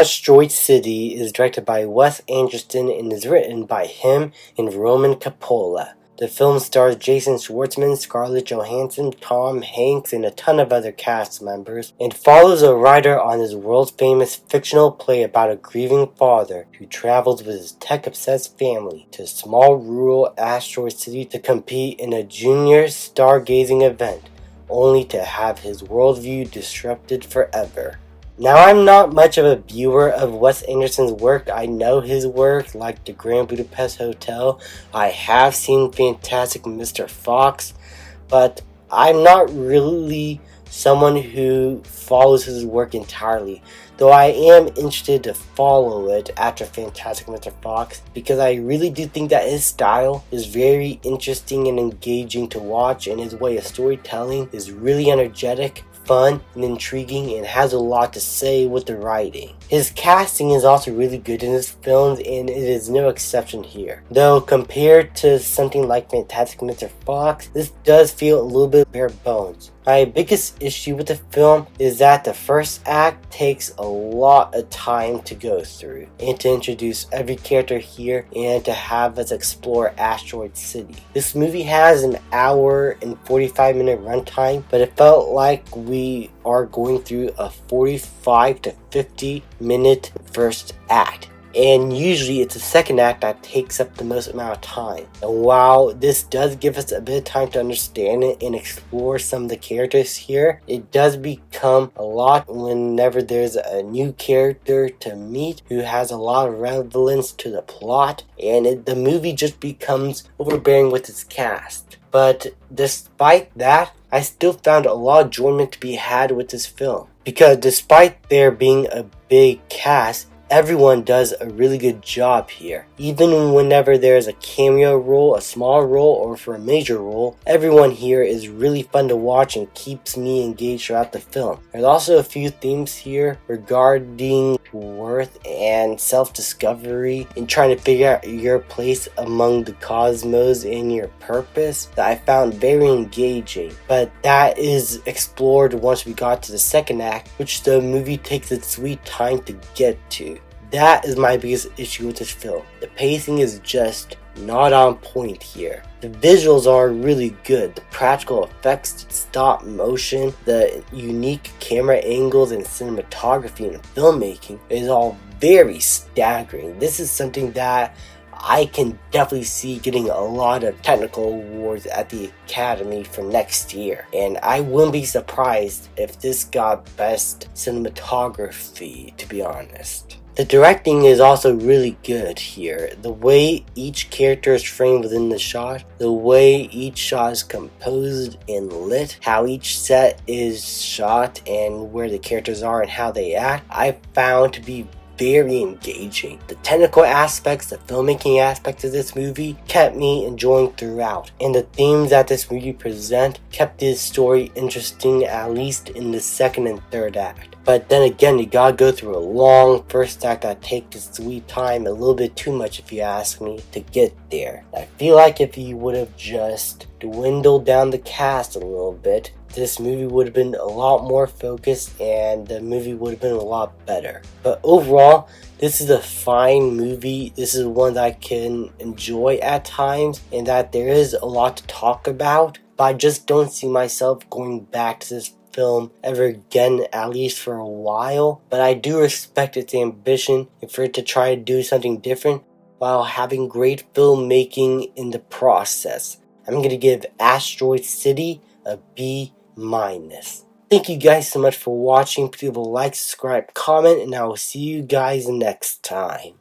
Asteroid City is directed by Wes Anderson and is written by him and Roman Coppola. The film stars Jason Schwartzman, Scarlett Johansson, Tom Hanks, and a ton of other cast members, and follows a writer on his world-famous fictional play about a grieving father who travels with his tech-obsessed family to a small rural asteroid city to compete in a junior stargazing event, only to have his worldview disrupted forever. Now, I'm not much of a viewer of Wes Anderson's work. I know his work, like The Grand Budapest Hotel. I have seen Fantastic Mr. Fox, but I'm not really someone who follows his work entirely, though I am interested to follow it after Fantastic Mr. Fox, because I really do think that his style is very interesting and engaging to watch, and his way of storytelling is really energetic, fun, and intriguing, and has a lot to say with the writing. His casting is also really good in his films, and it is no exception here. Though compared to something like Fantastic Mr. Fox, this does feel a little bit bare bones. My biggest issue with the film is that the first act takes a lot of time to go through, and to introduce every character here, and to have us explore Asteroid City. This movie has an hour and 45-minute runtime, but it felt like we are going through a 45 to 50-minute first act. And usually it's the second act that takes up the most amount of time. And while this does give us a bit of time to understand it and explore some of the characters here, it does become a lot whenever there's a new character to meet who has a lot of relevance to the plot, and the movie just becomes overbearing with its cast. But despite that, I still found a lot of enjoyment to be had with this film. Because despite there being a big cast, everyone does a really good job here. Even whenever there's a cameo role, a small role, or for a major role, everyone here is really fun to watch and keeps me engaged throughout the film. There's also a few themes here regarding worth and self-discovery and trying to figure out your place among the cosmos and your purpose that I found very engaging. But that is explored once we got to the second act, which the movie takes its sweet time to get to. That is my biggest issue with this film. The pacing is just not on point here. The visuals are really good. The practical effects, stop motion, the unique camera angles and cinematography and filmmaking is all very staggering. This is something that I can definitely see getting a lot of technical awards at the Academy for next year. And I wouldn't be surprised if this got Best Cinematography, to be honest. The directing is also really good here. The way each character is framed within the shot, the way each shot is composed and lit, how each set is shot and where the characters are and how they act, I found to be very engaging. The technical aspects, the filmmaking aspects of this movie kept me enjoying throughout, and the themes that this movie presents kept this story interesting, at least in the second and third act. But then again, you gotta go through a long first act that takes its sweet time, a little bit too much if you ask me, to get there. I feel like if you would have just dwindled down the cast a little bit, this movie would have been a lot more focused and the movie would have been a lot better. But overall, this is a fine movie. This is one that I can enjoy at times and that there is a lot to talk about, but I just don't see myself going back to this film ever again, at least for a while. But I do respect its ambition and for it to try to do something different while having great filmmaking in the process. I'm going to give Asteroid City a B-. Thank you guys so much for watching. Please like, subscribe, comment, and I will see you guys next time.